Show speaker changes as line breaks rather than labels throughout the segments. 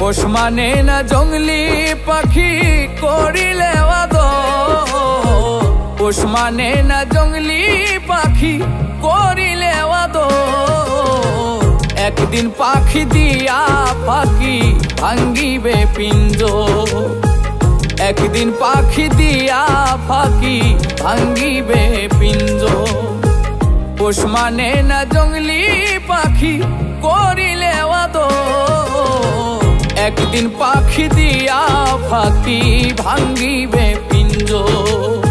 পোষ মানে না জঙ্গলি পাখি করিলে আদর, পোষ মানে না জঙ্গলি পাখি করিলে আদর। একদিন পাখি দিয়া ফাঁকি ভাঙ্গিবে পিঞ্জর, একদিন পাখি দিয়া ফাঁকি ভাঙ্গিবে পিঞ্জর। পোষ মানে না জঙ্গলি পাখি করিলে আদর, একদিন পাখি দিয়া ফাঁকি ভাঙ্গিবে পিঞ্জর,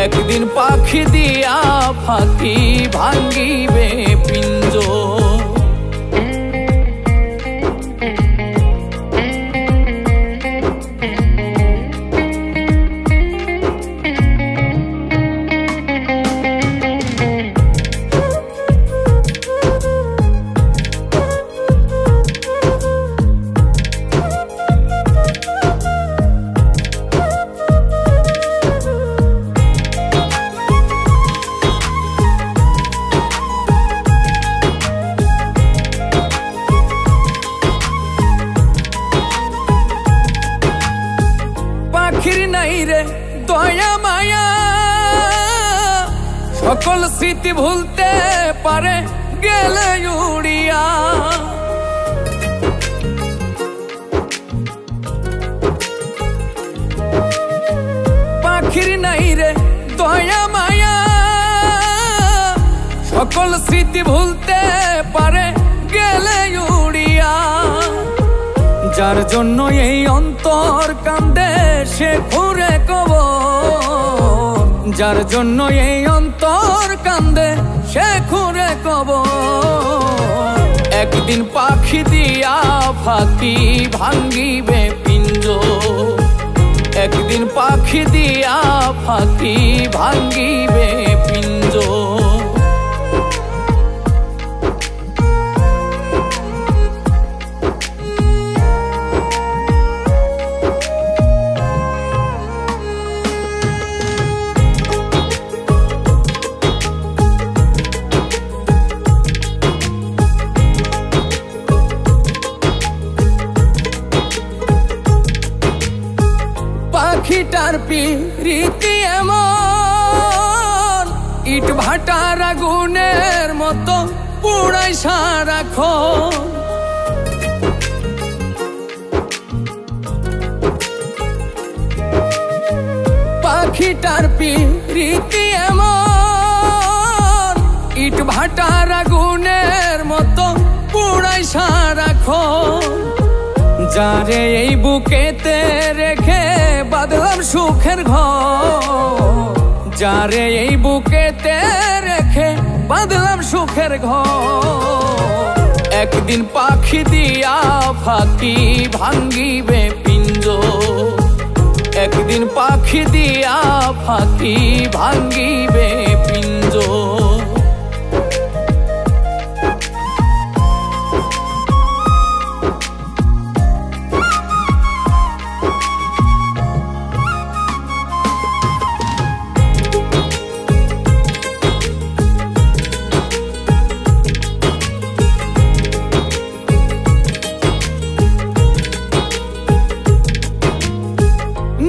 একদিন পাখি দিয়া ফাঁকি ভাঙ্গিবে পিঞ্জর। পাখির নাই রে দয়া মায়া, সকল স্মৃতি ভুলতে পারে গেলে উড়িয়া। পাখির নাই রে দয়া মায়া, সকল স্মৃতি ভুলতে পারে গেলে উড়িয়া। যার জন্য এই অন্তর কান্দে সে ঘুরে কবর, যার জন্য এই অন্তর কান্দে সে ঘুরে কবর। একদিন পাখি দিয়া ফাঁকি ভাঙ্গিবে পিঞ্জর, একদিন পাখি দিয়া ফাঁকি ভাঙ্গিবে পিঞ্জর। পাখিটার প্রীতি এমন ইট ভাটার আগুনের মতো পুড়াই সারাক্ষণ। পাখিটার প্রীতি এমন ইট ভাটার আগুনের মতো পুড়াই সারাক্ষণ। যারে এই বুকেতে রেখে বাঁধলাম সুখের ঘর, যারে এই বুকেতে রেখে বাঁধলাম সুখের ঘর। একদিন পাখি দিয়া ফাঁকি ভাঙ্গিবে পিঞ্জর, একদিন পাখি দিয়া ফাঁকি ভাঙ্গিবে পিঞ্জর।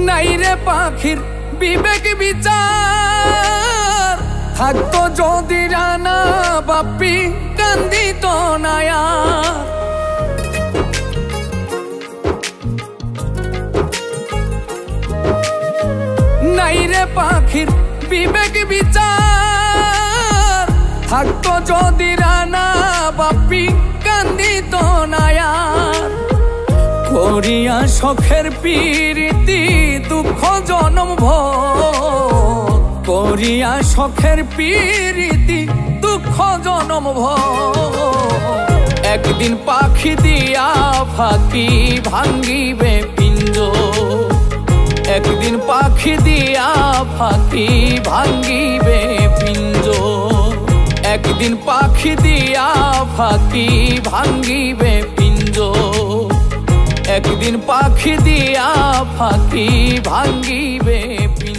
নাইরে পাখির বিবেক বিচার, থাকতো যদি রানা বাপ্পি কান্দিত নায়া। নাইরে পাখির বিবেক বিচার, থাকতো যদি রানা বাপ্পি কান্দিত নায়া। করিয়া শখের প্রীতি দুঃখ জনম ভর, করিয়া শখের প্রীতি দুঃখ জনম ভর। একদিন পাখি দিয়া ফাঁকি ভাঙ্গিবে পিঞ্জর, একদিন পাখি দিয়া ফাঁকি ভাঙ্গিবে পিঞ্জর, একদিন পাখি দিয়া ফাঁকি ভাঙ্গিবে পিঞ্জর, একদিন পাখি দিয়া ফাঁকি ভাঙ্গিবে পিঞ্জর।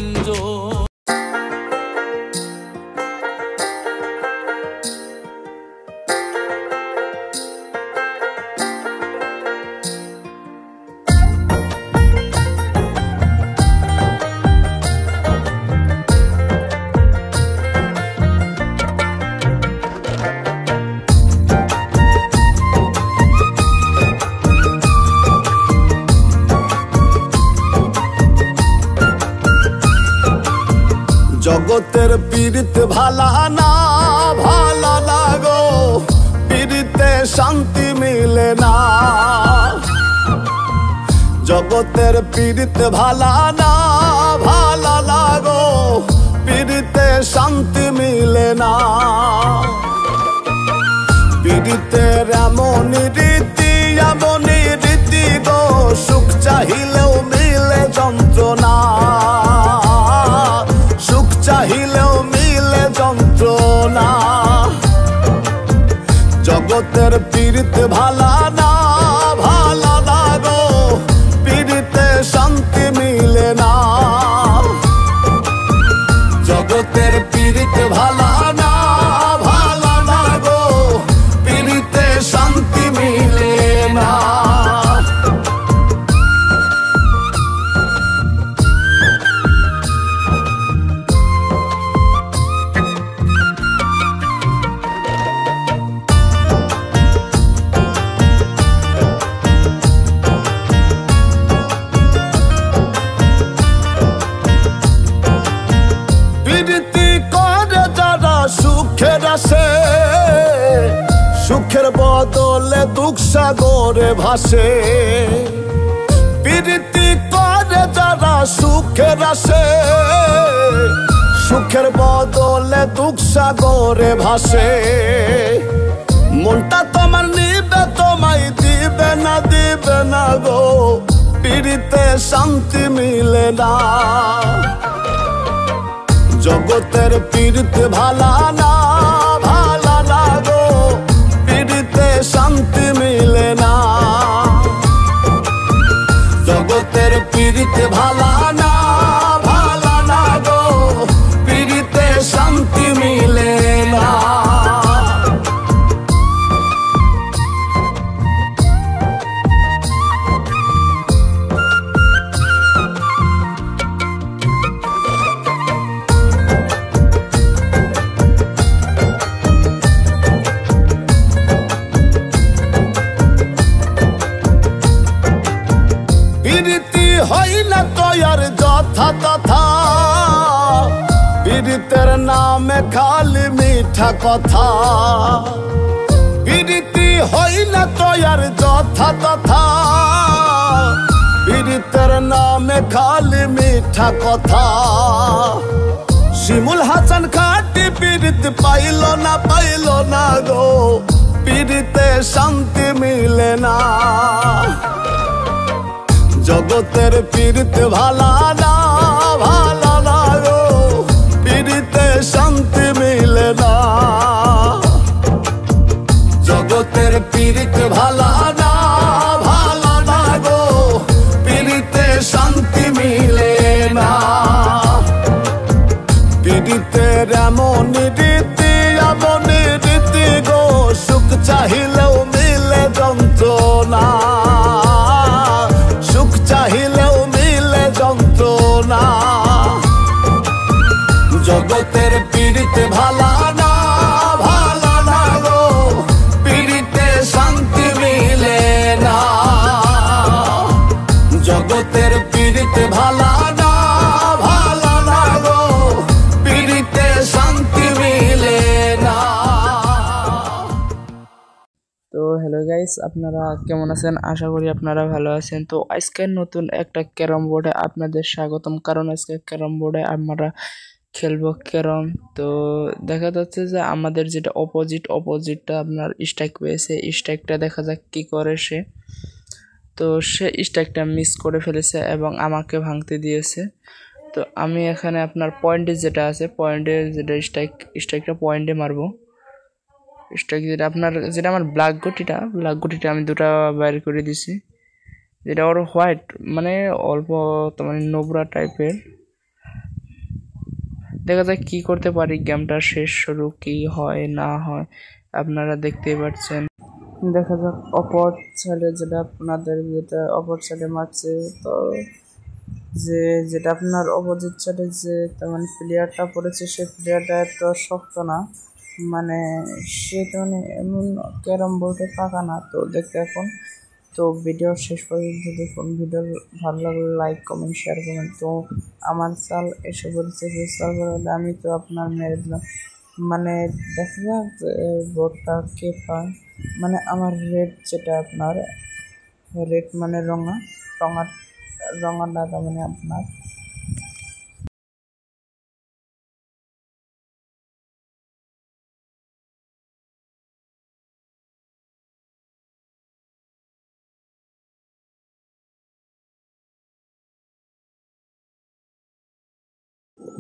পীড়িতে ভালা না ভালা না গো, পীড়িতে শান্তি মিলে না। জগতের পীড়িতে ভালা না ভালা না গো, পীড়িতে শান্তি মিলে না। পীড়িতের এমনই রীতি গো, সুখ চাহিলেও মিলে যন্ত্রণা, সুখ চাহিলেও মিলে যন্ত্রণা। জগতের পীড়িতে ভালা না ভালা না গো, পীড়িতে শান্তি মিলে না। জগতের পীড়িতে ভালা না ভালা না গো, পীড়িতে শান্তি মিলে না। সুখের আসে, সুখের বদলে দুঃখ সাগরে ভাসে। প্রীতি করে যারা সুখের আসে, সুখের বদলে দুঃখ সাগরে ভাসে। মনটা তোমার নিবে তোমায় দিবে না গো, প্রীতিতে শান্তি মিলে না। জগতের পীড়িতে ভালা না ভালা না গো, পীড়িতে শান্তি মিলে না। জগতের পীড়িতে ভালা না ভালা না গো, পীড়িতে শান্তি মিলে না। প্রীতি হইলে তো আর যথা তথা, পীড়িতের নামে খালি মিঠা কথা। প্রীতি হইলে তো আর যথা তথা, পীড়িতের নামে খালি মিঠা কথা। শিমুল হাসান খাটি পীড়িত পাইল না গো, পীড়িতে শান্তি মিলে না। জগতের পীড়িতে ভালা না ভালা না গো, পীড়িতে শান্তি মিলে না। জগতের পীড়িতে ভালা না ভালা না গো, পীড়িতে শান্তি মিলে না। পীড়িতের এমনই রীতি গো, সুখ চাহিলেও মিলে যন্ত্রণা, সুখ চাহিলেও মিলে যন্ত্রণা। জগতের পীড়িতে ভালা না ভালা না গো, পীড়িতে শান্তি মিলে না। জগতের পীড়িতে ভালা না ভালা না গো, পীড়িতে শান্তি মিলে না।
তো হ্যালো গাইস, আপনারা কেমন আছেন? আশা করি আপনারা ভালো আছেন। তো আজকের নতুন একটা ক্যারম বোর্ডে আপনাদের স্বাগতম, কারণ আজকে ক্যারম বোর্ডে আমরা খেলবো ক্যারম। তো দেখা যাচ্ছে যে আমাদের যেটা অপোজিটটা আপনার স্ট্রাইক পেয়েছে, স্ট্রাইকটা দেখা যাক কি করে সে। তো সে স্ট্রাইকটা মিস করে ফেলেছে এবং আমাকে ভাঙতে দিয়েছে। তো আমি এখানে আপনার পয়েন্টে যেটা আছে, পয়েন্টের যেটা স্ট্রাইকটা পয়েন্টে মারবো। স্ট্রাইক যেটা আমার ব্ল্যাক গুটিটা আমি দুটা বাইর করে দিছি। যেটা ওর হোয়াইট মানে অল্প মানে নোবরা টাইপের। দেখা যাক কি করতে পারি, গেমটা শেষ শুরু কি হয় না হয় আপনারা দেখতেই পাচ্ছেন। দেখা যাক অপর সাইডে যেটা আপনাদের যেটা অপর সাইডে মারছে। তো যেটা আপনার অপোজিট সাইডে যে তেমন প্লেয়ারটা পড়েছে, সে প্লেয়ারটা এত শক্ত না, মানে সে তেমন এমন ক্যারম বোর্ডে পাকা না। তো দেখতে এখন তো ভিডিও শেষ পর্যন্ত দেখুন। ভিডিও ভালো লাগলে লাইক কমেন্ট শেয়ার করবেন। তো আমার চাল এসে বলছে যে চাল বলে আমি তো আপনার মেরে দিলাম, মানে দেখা যাক ভোটটা কে পায়। মানে আমার রেড যেটা আপনার রেড মানে রঙা রঙা রঙা ডাকা মানে আপনার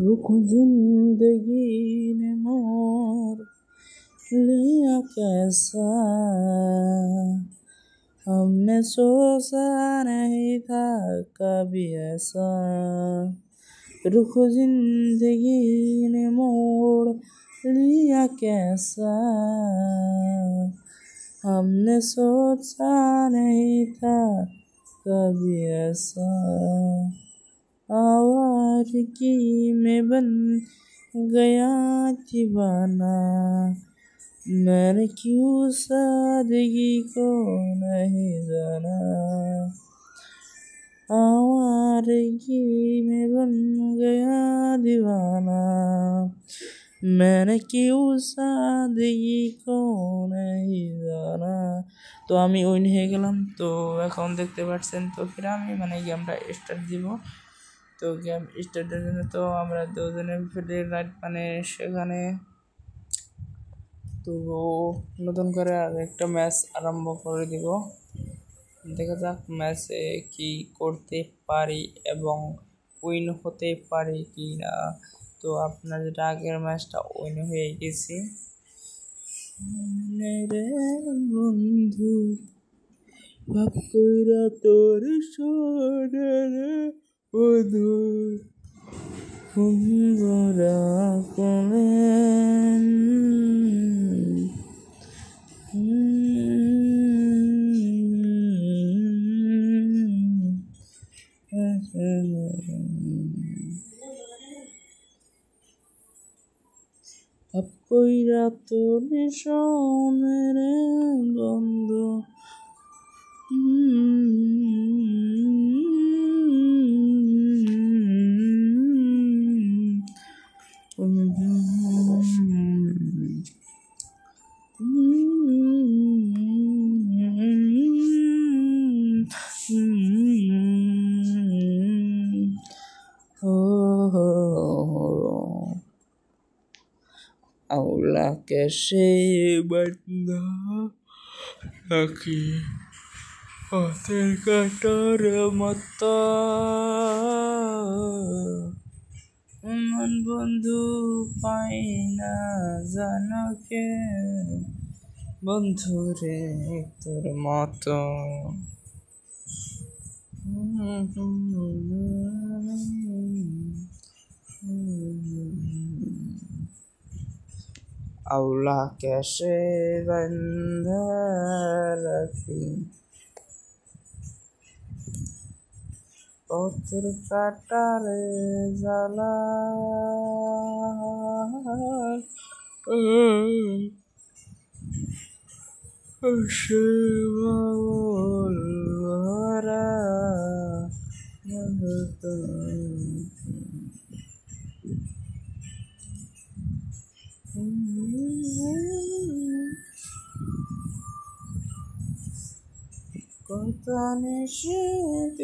रुक जिंदगी ने मोर लिया कैसा, हमने सोचा नहीं था कभी ऐसा। रुख जिंदगी ने मोड़ लिया कैसा, हमने सोचा नहीं था कभी ऐसा। आवारगी में बन गया दीवाना, मैंने क्यों सादगी को नहीं जाना। आवारगी में बन गया दीवाना, मैंने क्यों सादगी को नहीं जाना। তো আমি উইন হয়ে গেলাম। তো এখন দেখতে পাচ্ছেন, তো ফির আমি মানে গেমটা স্টার্ট দিব। তো গেম স্টার্টের জন্য তো আমরা দুজনে ফিরে রাইট মানে সেখানে তো নতুন করে আর একটা ম্যাচ আরম্ভ করে দিব। দেখা যাক ম্যাচে কি করতে পারি এবং উইন হতে পারি কি না। তো আপনার যেটা আগের ম্যাচটা উইন হয়ে গেছি। রে বন্ধু ভাব কইরা তোর সোনা রে বন্ধু বন্ধুরা কোলেন ভাব কইরা তোর সোনা রে বন্ধু আউলা कैसे बंदा রাখি হাতের কাটার মতো, মন বন্ধু পাই না জানো কে বন্ধু রে তোর মতো। আউলা कैसे बंदा রাখি পথের কাটারে জ্বালা, সে বাউল ভরা কত নিষেধ